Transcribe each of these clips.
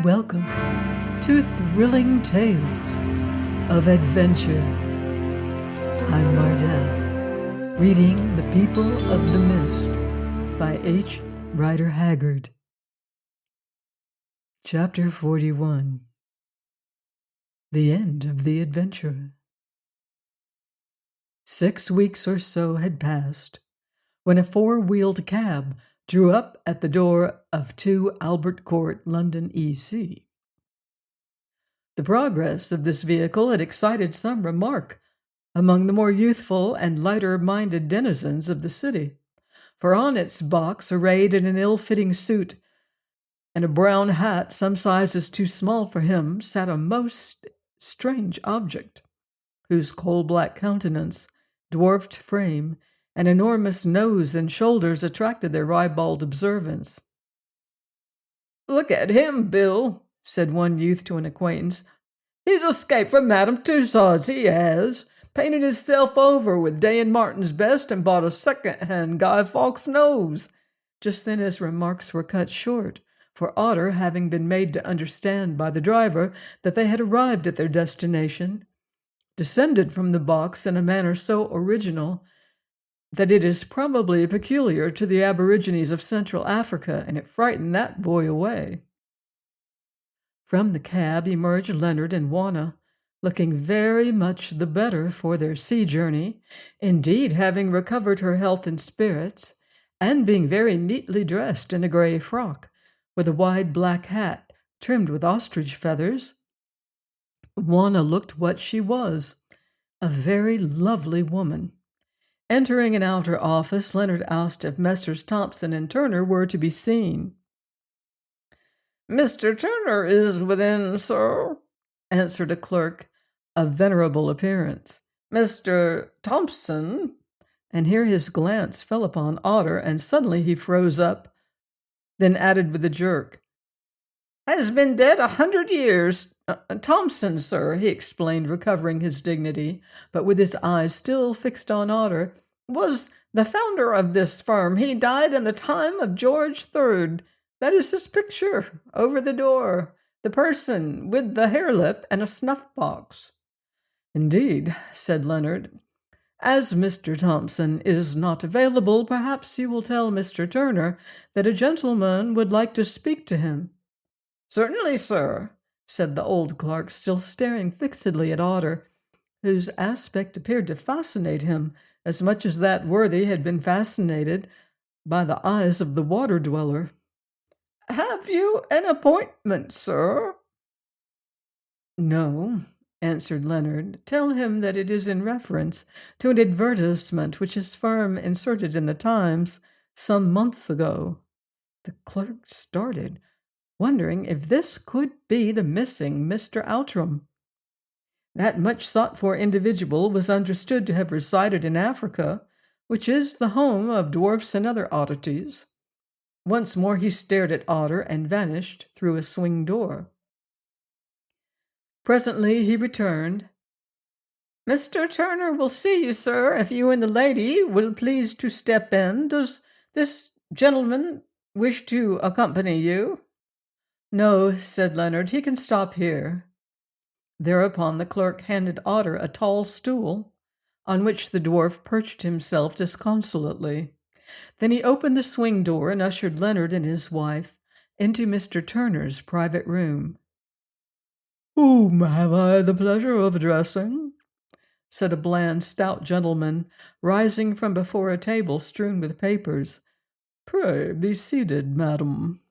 welcome to Thrilling Tales of Adventure. I'm Mardell, reading The People of the Mist by H. Rider Haggard. Chapter 41. The End of the Adventure. 6 weeks or so had passed when a four-wheeled cab drew up at the door of 2 Albert Court, London, E.C. The progress of this vehicle had excited some remark among the more youthful and lighter-minded denizens of the city, for on its box, arrayed in an ill-fitting suit and a brown hat some sizes too small for him, sat a most strange object, whose coal-black countenance, dwarfed frame, and enormous nose and shoulders attracted their ribald observance. "Look at him, Bill," said one youth to an acquaintance. "He's escaped from Madame Tussaud's, he has. Painted himself over with Day and Martin's best and bought a second-hand Guy Fawkes nose." Just then his remarks were cut short, for Otter, having been made to understand by the driver that they had arrived at their destination, descended from the box in a manner so original that it is probably peculiar to the aborigines of Central Africa, and it frightened that boy away. From the cab emerged Leonard and Juana, looking very much the better for their sea journey, indeed having recovered her health and spirits, and being very neatly dressed in a grey frock, with a wide black hat trimmed with ostrich feathers. Juana looked what she was, a very lovely woman. Entering an outer office, Leonard asked if Messrs. Thompson and Turner were to be seen. "Mr. Turner is within, sir," answered a clerk of venerable appearance. "Mr. Thompson," and here his glance fell upon Otter, and suddenly he froze up, then added with a jerk, "has been dead 100 years. Thompson, sir," he explained, recovering his dignity, but with his eyes still fixed on Otter, "was the founder of this firm. He died in the time of George III. That is his picture over the door, the person with the hare-lip and a snuff-box." "Indeed," said Leonard. "As Mr. Thompson is not available, perhaps you will tell Mr. Turner that a gentleman would like to speak to him." "Certainly, sir," said the old clerk, still staring fixedly at Otter, whose aspect appeared to fascinate him as much as that worthy had been fascinated by the eyes of the water-dweller. "Have you an appointment, sir?" "No," answered Leonard. "Tell him that it is in reference to an advertisement which his firm inserted in the Times some months ago." The clerk started, wondering if this could be the missing Mr. Outram. That much sought-for individual was understood to have resided in Africa, which is the home of dwarfs and other oddities. Once more he stared at Otter and vanished through a swing door. Presently he returned. "Mr. Turner will see you, sir, if you and the lady will please to step in. Does this gentleman wish to accompany you?" "No," said Leonard. "He can stop here." Thereupon the clerk handed Otter a tall stool, on which the dwarf perched himself disconsolately. Then he opened the swing door and ushered Leonard and his wife into Mr. Turner's private room. "Whom have I the pleasure of addressing?" said a bland, stout gentleman, rising from before a table strewn with papers. "Pray be seated, madam."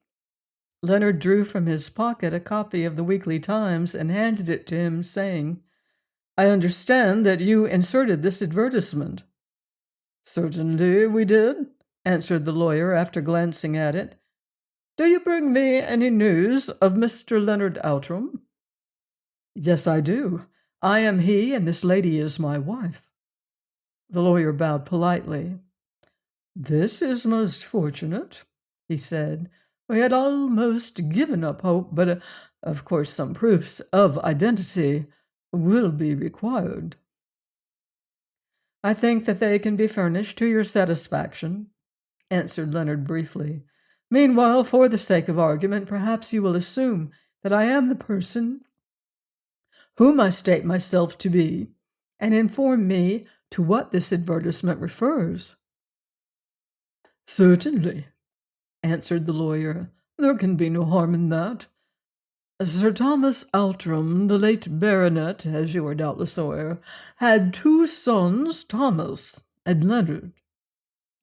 Leonard drew from his pocket a copy of the Weekly Times and handed it to him, saying, "I understand that you inserted this advertisement." "Certainly we did," answered the lawyer after glancing at it. "Do you bring me any news of Mr. Leonard Outram?" "Yes, I do. I am he, and this lady is my wife." The lawyer bowed politely. "This is most fortunate," he said. "We had almost given up hope, but of course some proofs of identity will be required." "I think that they can be furnished to your satisfaction," answered Leonard briefly. "Meanwhile, for the sake of argument, perhaps you will assume that I am the person whom I state myself to be, and inform me to what this advertisement refers?" "Certainly," answered the lawyer. "There can be no harm in that. Sir Thomas Outram, the late baronet, as you are doubtless aware, had two sons, Thomas and Leonard.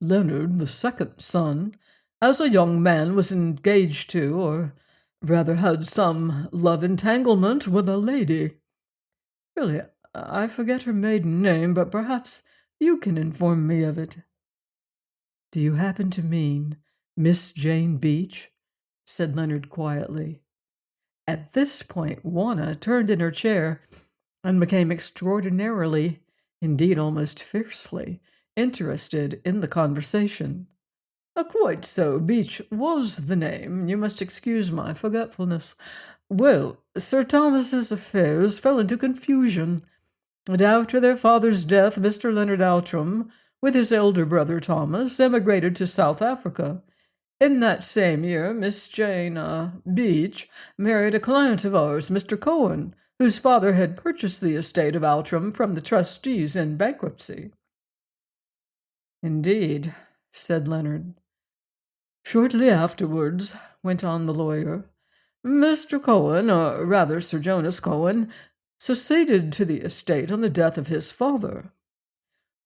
Leonard, the second son, as a young man, was engaged to, or rather had some love entanglement with a lady. Really, I forget her maiden name, but perhaps you can inform me of it." "Do you happen to mean Miss Jane Beach?" said Leonard quietly. At this point, Juana turned in her chair and became extraordinarily, indeed almost fiercely, interested in the conversation. "Quite so. Beach was the name. You must excuse my forgetfulness. Well, Sir Thomas's affairs fell into confusion, and after their father's death, Mr. Leonard Outram, with his elder brother Thomas, emigrated to South Africa. In that same year, Miss Jane Beach married a client of ours, Mr. Cohen, whose father had purchased the estate of Outram from the trustees in bankruptcy." "Indeed," said Leonard. "Shortly afterwards," went on the lawyer, "Mr. Cohen, or rather Sir Jonas Cohen, succeeded to the estate on the death of his father.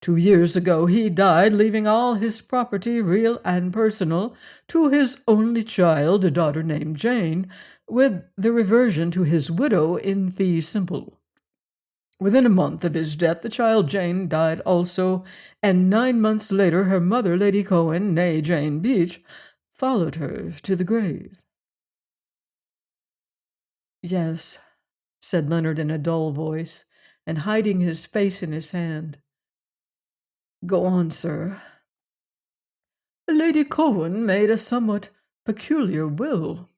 2 years ago he died, leaving all his property, real and personal, to his only child, a daughter named Jane, with the reversion to his widow in fee simple. Within a month of his death the child Jane died also, and 9 months later her mother, Lady Cohen, née Jane Beach, followed her to the grave." "Yes," said Leonard in a dull voice, and hiding his face in his hand. "Go on, sir." "Lady Cohen made a somewhat peculiar will.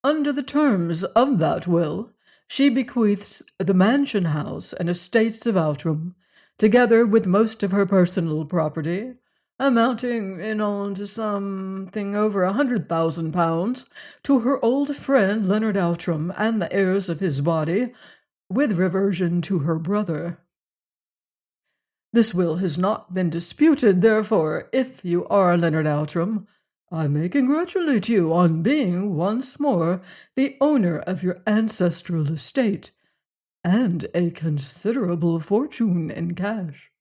Under the terms of that will, she bequeaths the mansion house and estates of Outram, together with most of her personal property, amounting in all to something over £100,000, to her old friend Leonard Outram and the heirs of his body, with reversion to her brother. This will has not been disputed, therefore, if you are Leonard Outram, I may congratulate you on being once more the owner of your ancestral estate, and a considerable fortune in cash."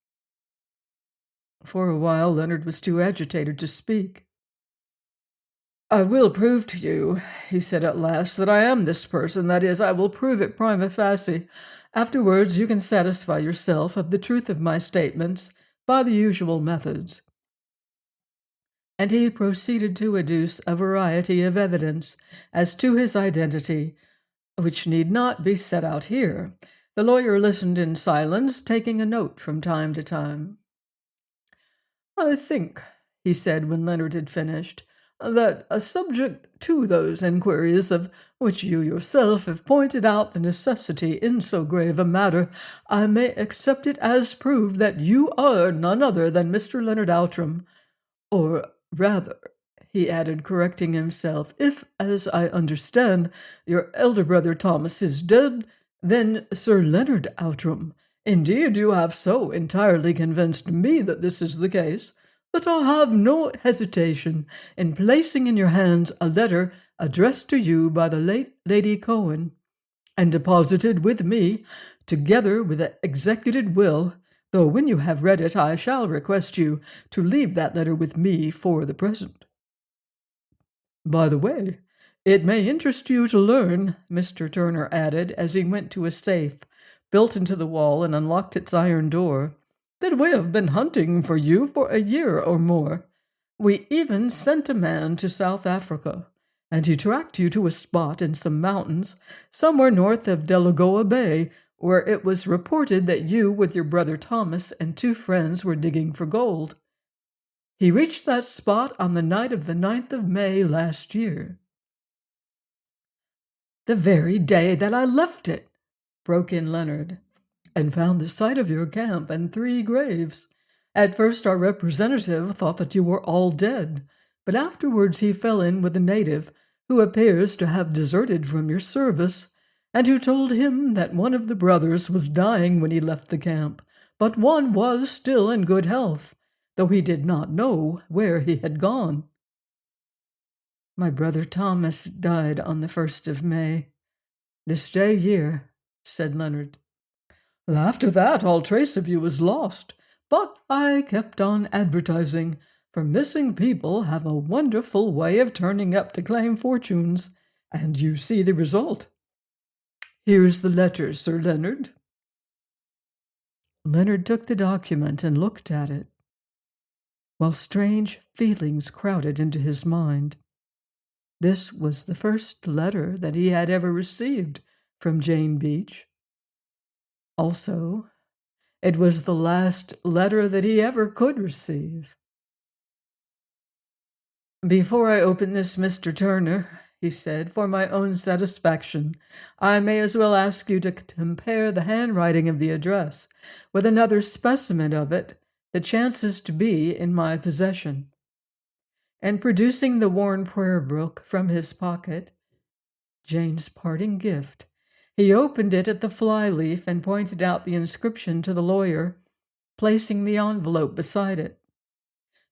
For a while Leonard was too agitated to speak. "I will prove to you," he said at last, "that I am this person. That is, I will prove it prima facie. Afterwards you can satisfy yourself of the truth of my statements by the usual methods." And he proceeded to adduce a variety of evidence as to his identity, which need not be set out here. The lawyer listened in silence, taking a note from time to time. "I think," he said when Leonard had finished, "that, subject to those inquiries of which you yourself have pointed out the necessity in so grave a matter, I may accept it as proved that you are none other than Mr. Leonard Outram, or rather," he added, correcting himself, "if, as I understand, your elder brother Thomas is dead, then Sir Leonard Outram. Indeed, you have so entirely convinced me that this is the case, that I have no hesitation in placing in your hands a letter addressed to you by the late Lady Cohen, and deposited with me, together with the executed will, though when you have read it I shall request you to leave that letter with me for the present. By the way, it may interest you to learn," Mr. Turner added, as he went to a safe built into the wall and unlocked its iron door, "that we have been hunting for you for a year or more. We even sent a man to South Africa, and he tracked you to a spot in some mountains somewhere north of Delagoa Bay, where it was reported that you, with your brother Thomas and 2 friends, were digging for gold. He reached that spot on the night of the 9th of May last year." "The very day that I left it," broke in Leonard, "and found the site of your camp and 3 graves. At first our representative thought that you were all dead, but afterwards he fell in with a native who appears to have deserted from your service, and who told him that one of the brothers was dying when he left the camp, but one was still in good health, though he did not know where he had gone. My brother Thomas died on the 1st of May, this day year, said Leonard. After that, all trace of you was lost, but I kept on advertising, for missing people have a wonderful way of turning up to claim fortunes, and you see the result. Here's the letter, Sir Leonard. Leonard took the document and looked at it, while strange feelings crowded into his mind. This was the first letter that he had ever received from Jane Beach. Also, it was the last letter that he ever could receive. Before I open this, Mr. Turner, he said, for my own satisfaction, I may as well ask you to compare the handwriting of the address with another specimen of it that chances to be in my possession. And producing the worn prayer book from his pocket, Jane's parting gift, he opened it at the fly-leaf and pointed out the inscription to the lawyer, placing the envelope beside it.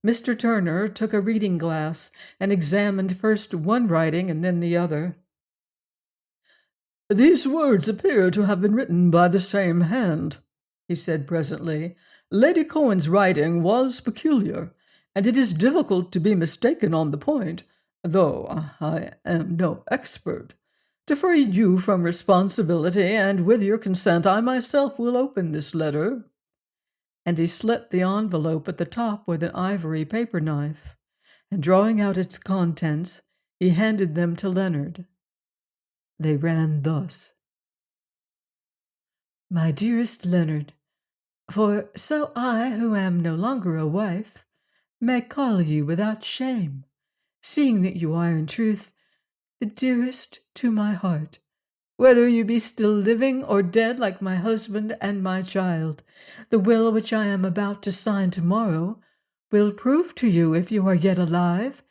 Mr. Turner took a reading glass and examined first one writing and then the other. These words appear to have been written by the same hand, he said presently. Lady Cohen's writing was peculiar, and it is difficult to be mistaken on the point, though I am no expert. To free you from responsibility, and with your consent, I myself will open this letter. And he slit the envelope at the top with an ivory paper knife, and drawing out its contents, he handed them to Leonard. They ran thus. My dearest Leonard, for so I, who am no longer a wife, may call you without shame, seeing that you are in truth the dearest to my heart, whether you be still living or dead like my husband and my child. The will which I am about to sign tomorrow will prove to you, if you are yet alive,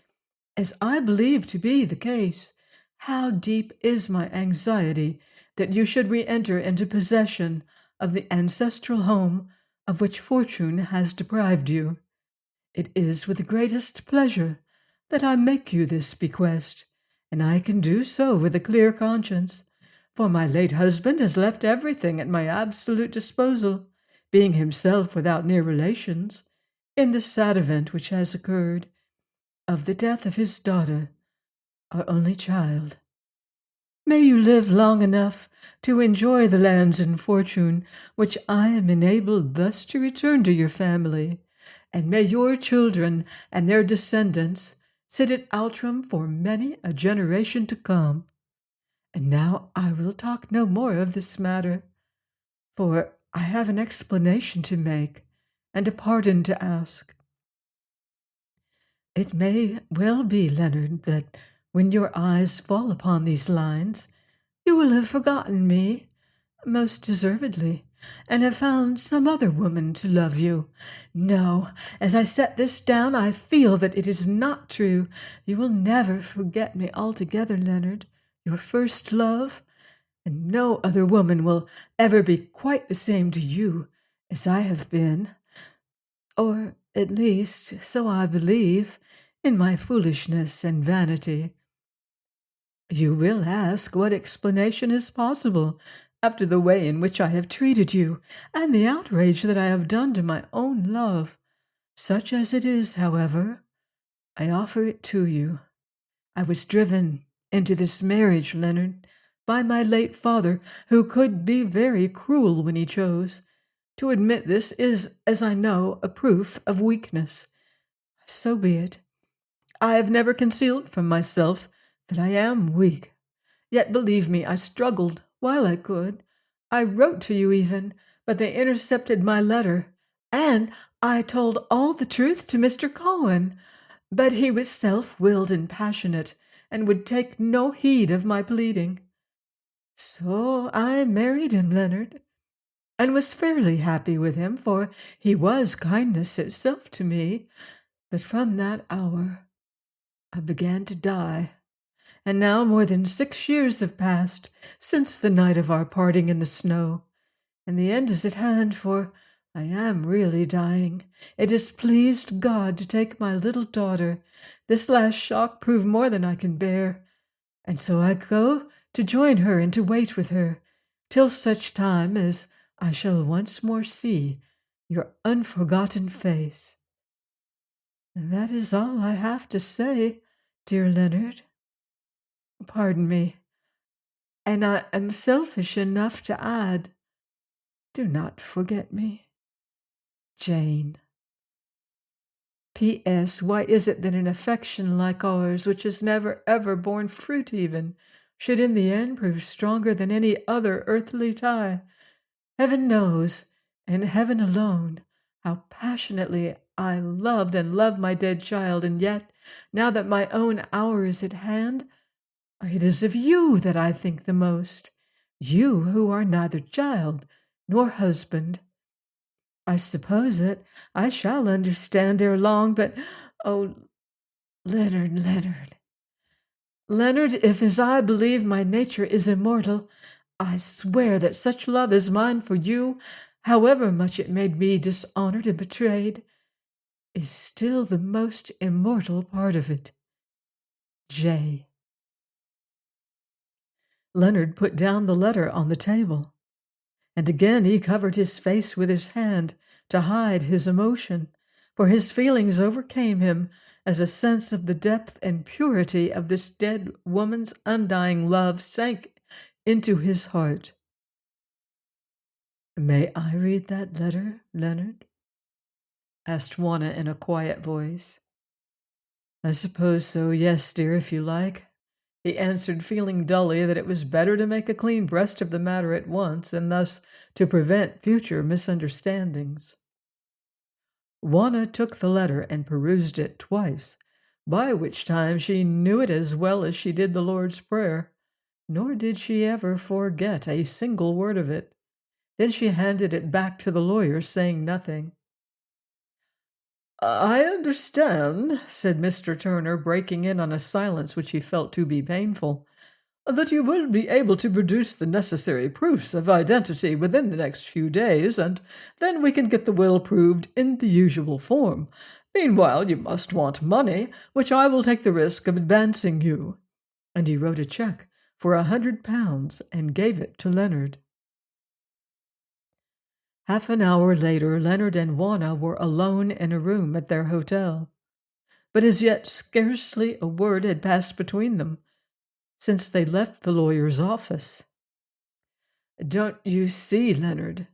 as I believe to be the case, how deep is my anxiety that you should re-enter into possession of the ancestral home of which fortune has deprived you. It is with the greatest pleasure that I make you this bequest, and I can do so with a clear conscience, for my late husband has left everything at my absolute disposal, being himself without near relations, in the sad event which has occurred of the death of his daughter, our only child. May you live long enough to enjoy the lands and fortune which I am enabled thus to return to your family, and may your children and their descendants sit at Outram for many a generation to come. And now I will talk no more of this matter, for I have an explanation to make and a pardon to ask. It may well be, Leonard, that when your eyes fall upon these lines, you will have forgotten me, most deservedly, and have found some other woman to love you. No, as I set this down, I feel that it is not true. You will never forget me altogether, Leonard, your first love, and no other woman will ever be quite the same to you as I have been, or at least so I believe, in my foolishness and vanity. You will ask what explanation is possible after the way in which I have treated you, and the outrage that I have done to my own love. Such as it is, however, I offer it to you. I was driven into this marriage, Leonard, by my late father, who could be very cruel when he chose. To admit this is, as I know, a proof of weakness. So be it. I have never concealed from myself that I am weak. Yet, believe me, I struggled while I could. I wrote to you even, but they intercepted my letter, and I told all the truth to Mr. Cohen. But he was self-willed and passionate, and would take no heed of my pleading. So I married him, Leonard, and was fairly happy with him, for he was kindness itself to me. But from that hour I began to die, and now more than 6 years have passed since the night of our parting in the snow, and the end is at hand, for I am really dying. It has pleased God to take my little daughter. This last shock proved more than I can bear, and so I go to join her and to wait with her, till such time as I shall once more see your unforgotten face. And that is all I have to say, dear Leonard. Pardon me, and I am selfish enough to add, do not forget me. Jane. P.S. Why is it that an affection like ours, which has never ever borne fruit even, should in the end prove stronger than any other earthly tie? Heaven knows, and heaven alone, how passionately I loved and love my dead child, and yet, now that my own hour is at hand, it is of you that I think the most, you who are neither child nor husband. I suppose that I shall understand ere long, but, oh, Leonard, Leonard, Leonard, if as I believe my nature is immortal, I swear that such love as mine for you, however much it made me dishonored and betrayed, is still the most immortal part of it. J. Leonard put down the letter on the table, and again he covered his face with his hand to hide his emotion, for his feelings overcame him as a sense of the depth and purity of this dead woman's undying love sank into his heart. "May I read that letter, Leonard?" asked Juana in a quiet voice. "I suppose so, yes, dear, if you like," he answered, feeling dully that it was better to make a clean breast of the matter at once, and thus to prevent future misunderstandings. Juana took the letter and perused it twice, by which time she knew it as well as she did the Lord's Prayer, nor did she ever forget a single word of it. Then she handed it back to the lawyer, saying nothing. "I understand," said Mr. Turner, breaking in on a silence which he felt to be painful, "that you will be able to produce the necessary proofs of identity within the next few days, and then we can get the will proved in the usual form. Meanwhile, you must want money, which I will take the risk of advancing you." And he wrote a check for £100 and gave it to Leonard. Half an hour later, Leonard and Juana were alone in a room at their hotel, but as yet scarcely a word had passed between them since they left the lawyer's office. "Don't you see, Leonard,"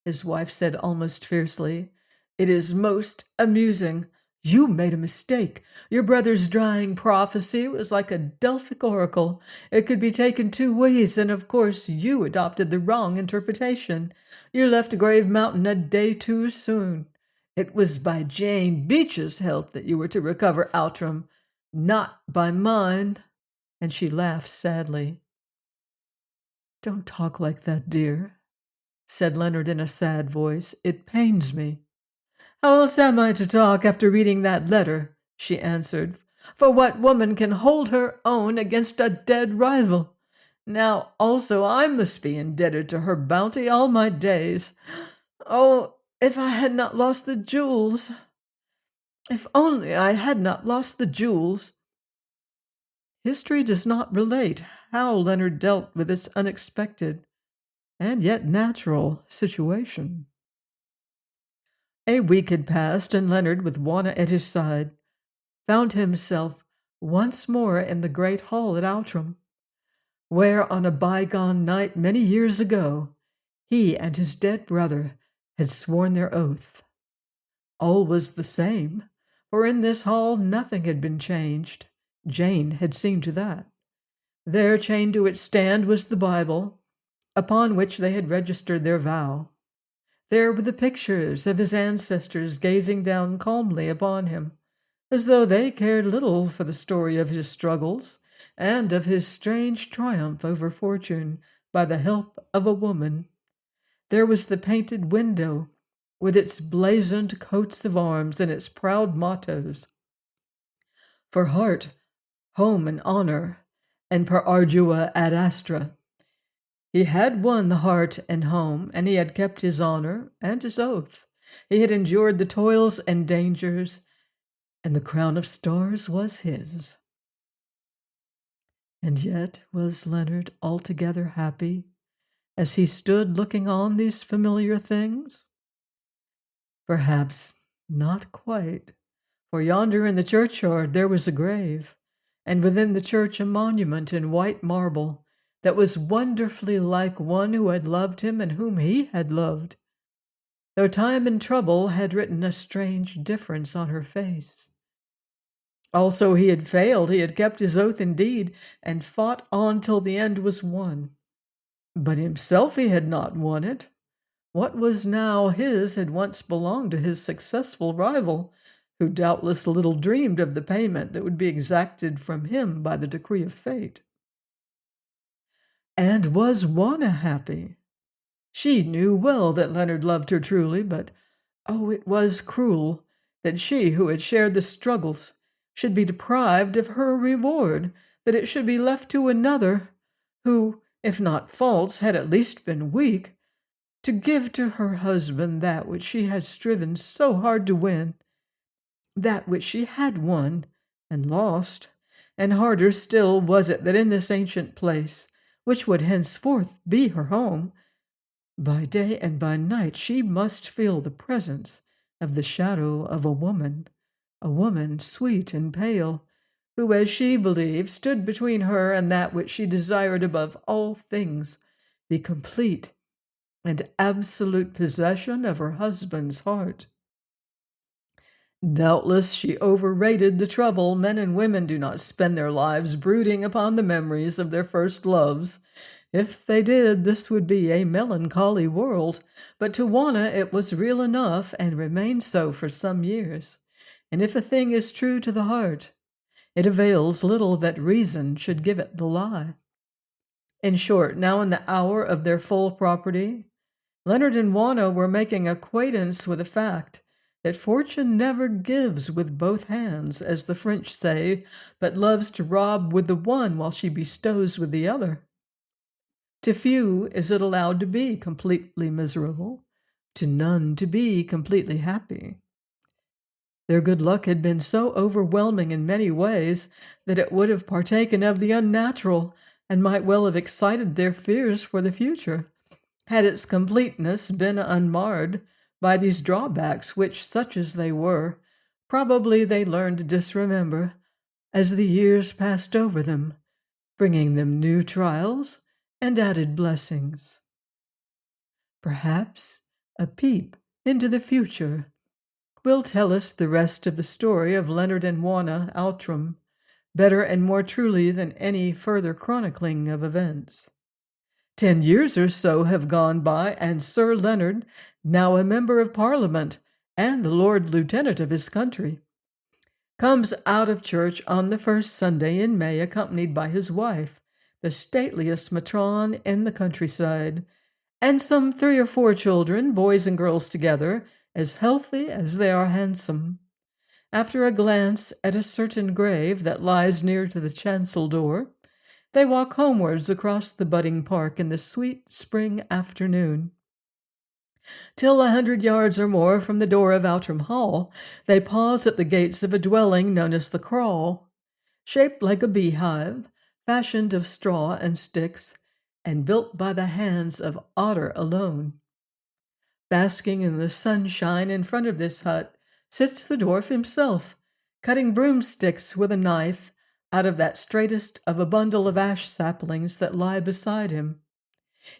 his wife said almost fiercely, "it is most amusing. You made a mistake. Your brother's dying prophecy was like a Delphic oracle. It could be taken two ways, and of course you adopted the wrong interpretation. You left Grave Mountain a day too soon. It was by Jane Beach's help that you were to recover Outram, not by mine." And she laughed sadly. "Don't talk like that, dear," said Leonard in a sad voice. "It pains me." "How else am I to talk after reading that letter?" she answered. "For what woman can hold her own against a dead rival? Now also I must be indebted to her bounty all my days. Oh, if I had not lost the jewels! If only I had not lost the jewels!" History does not relate how Leonard dealt with this unexpected and yet natural situation. A week had passed, and Leonard, with Juana at his side, found himself once more in the great hall at Outram, where on a bygone night many years ago he and his dead brother had sworn their oath. All was the same, for in this hall nothing had been changed. Jane had seen to that. There, chained to its stand, was the Bible, upon which they had registered their vow. There were the pictures of his ancestors gazing down calmly upon him, as though they cared little for the story of his struggles and of his strange triumph over fortune by the help of a woman. There was the painted window, with its blazoned coats of arms and its proud mottos: "For heart, home, and honor," and per ardua ad astra. He had won the heart and home, and he had kept his honor and his oath. He had endured the toils and dangers, and the crown of stars was his. And yet was Leonard altogether happy as he stood looking on these familiar things? Perhaps not quite, for yonder in the churchyard there was a grave, and within the church a monument in white marble that was wonderfully like one who had loved him and whom he had loved, though time and trouble had written a strange difference on her face. Also he had failed, he had kept his oath indeed, and fought on till the end was won. But himself he had not won it. What was now his had once belonged to his successful rival, who doubtless little dreamed of the payment that would be exacted from him by the decree of fate. And was Juana happy? She knew well that Leonard loved her truly, but oh, it was cruel that she, who had shared the struggles, should be deprived of her reward, that it should be left to another, who, if not false, had at least been weak, to give to her husband that which she had striven so hard to win, that which she had won and lost. And harder still was it that in this ancient place, which would henceforth be her home, by day and by night she must feel the presence of the shadow of a woman sweet and pale, who, as she believed, stood between her and that which she desired above all things, the complete and absolute possession of her husband's heart. Doubtless she overrated the trouble. Men and women do not spend their lives brooding upon the memories of their first loves. If they did, this would be a melancholy world, but to Juana it was real enough, and remained so for some years. And if a thing is true to the heart, it avails little that reason should give it the lie. In short, now in the hour of their full property, Leonard and Juana were making acquaintance with the fact that fortune never gives with both hands, as the French say, but loves to rob with the one while she bestows with the other. To few is it allowed to be completely miserable, to none to be completely happy. Their good luck had been so overwhelming in many ways that it would have partaken of the unnatural, and might well have excited their fears for the future, had its completeness been unmarred by these drawbacks, which, such as they were, probably they learned to disremember as the years passed over them, bringing them new trials and added blessings. Perhaps a peep into the future will tell us the rest of the story of Leonard and Juana Outram, better and more truly than any further chronicling of events. 10 years or so have gone by, and Sir Leonard, now a member of Parliament and the Lord Lieutenant of his country, comes out of church on the first Sunday in May, accompanied by his wife, the stateliest matron in the countryside, and some 3 or 4 children, boys and girls together, as healthy as they are handsome. After a glance at a certain grave that lies near to the chancel door, they walk homewards across the budding park in the sweet spring afternoon. Till 100 yards or more from the door of Outram Hall, they pause at the gates of a dwelling known as the Kraal, shaped like a beehive, fashioned of straw and sticks, and built by the hands of Otter alone. Basking in the sunshine in front of this hut sits the dwarf himself, cutting broomsticks with a knife out of that straightest of a bundle of ash saplings that lie beside him.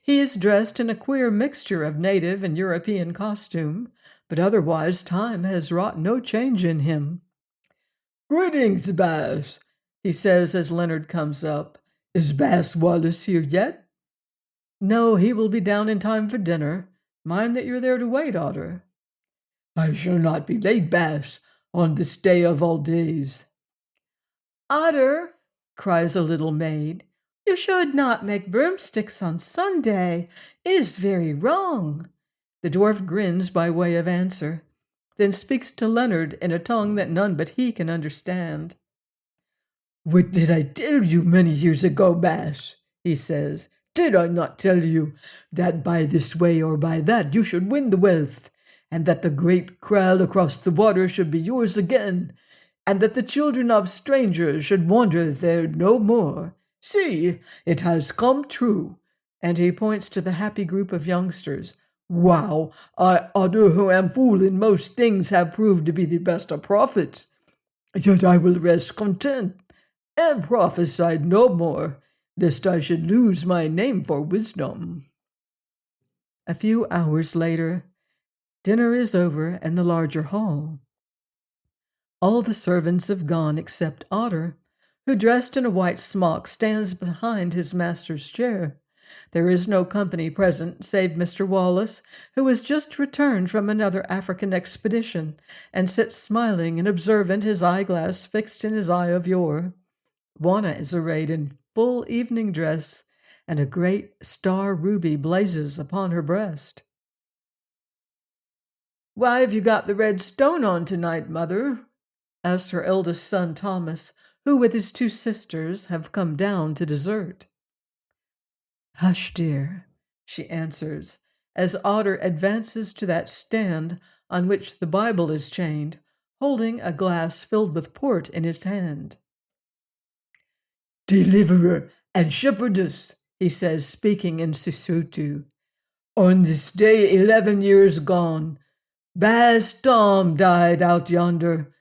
He is dressed in a queer mixture of native and European costume, but otherwise time has wrought no change in him. "Greetings, Bass," he says as Leonard comes up. "Is Bass Wallace here yet?" "No, he will be down in time for dinner. Mind that you're there to wait, Otter." "I shall not be late, Bass, on this day of all days." "Otter," cries a little maid, "you should not make broomsticks on Sunday. It is very wrong." The dwarf grins by way of answer, then speaks to Leonard in a tongue that none but he can understand. "What did I tell you many years ago, Bash?" he says. "Did I not tell you that by this way or by that you should win the wealth, and that the great kraal across the water should be yours again, and that the children of strangers should wander there no more? See, it has come true." And he points to the happy group of youngsters. "Wow, I, Otter, who am fool in most things, have proved to be the best of prophets. Yet I will rest content, and prophesied no more, lest I should lose my name for wisdom." A few hours later, dinner is over in the larger hall. All the servants have gone except Otter, who, dressed in a white smock, stands behind his master's chair. There is no company present save Mr. Wallace, who has just returned from another African expedition, and sits smiling and observant, his eyeglass fixed in his eye of yore. Juana is arrayed in full evening dress, and a great star ruby blazes upon her breast. "Why have you got the red stone on tonight, mother?" asks her eldest son Thomas, who with his two sisters have come down to dessert. "Hush, dear," she answers, as Otter advances to that stand on which the Bible is chained, holding a glass filled with port in his hand. "Deliverer and shepherdess," he says, speaking in Sesotho, "on this day 11 years gone, Baas Tom died out yonder.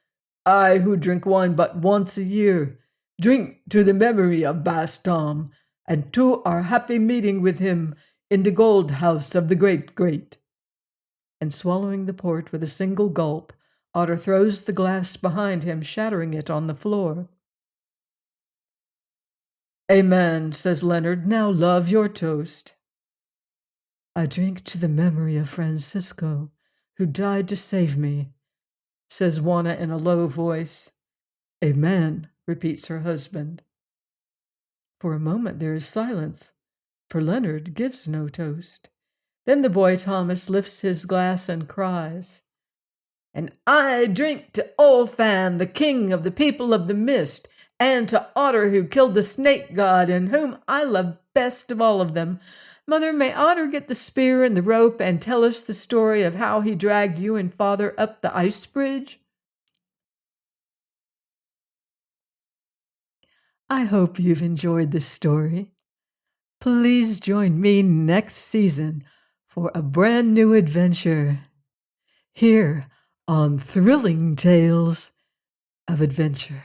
I, who drink wine but once a year, drink to the memory of Baas Tom, and to our happy meeting with him in the gold house of the great-great." And swallowing the port with a single gulp, Otter throws the glass behind him, shattering it on the floor. "Amen," says Leonard. "Now, love, your toast." "I drink to the memory of Francisco, who died to save me," says Juana in a low voice. "Amen," repeats her husband. For a moment there is silence, for Leonard gives no toast. Then the boy Thomas lifts his glass and cries, "And I drink to Olfan, the king of the people of the mist, and to Otter, who killed the snake god, and whom I love best of all of them. Mother, may Otter get the spear and the rope and tell us the story of how he dragged you and father up the ice bridge?" I hope you've enjoyed this story. Please join me next season for a brand new adventure here on Thrilling Tales of Adventure.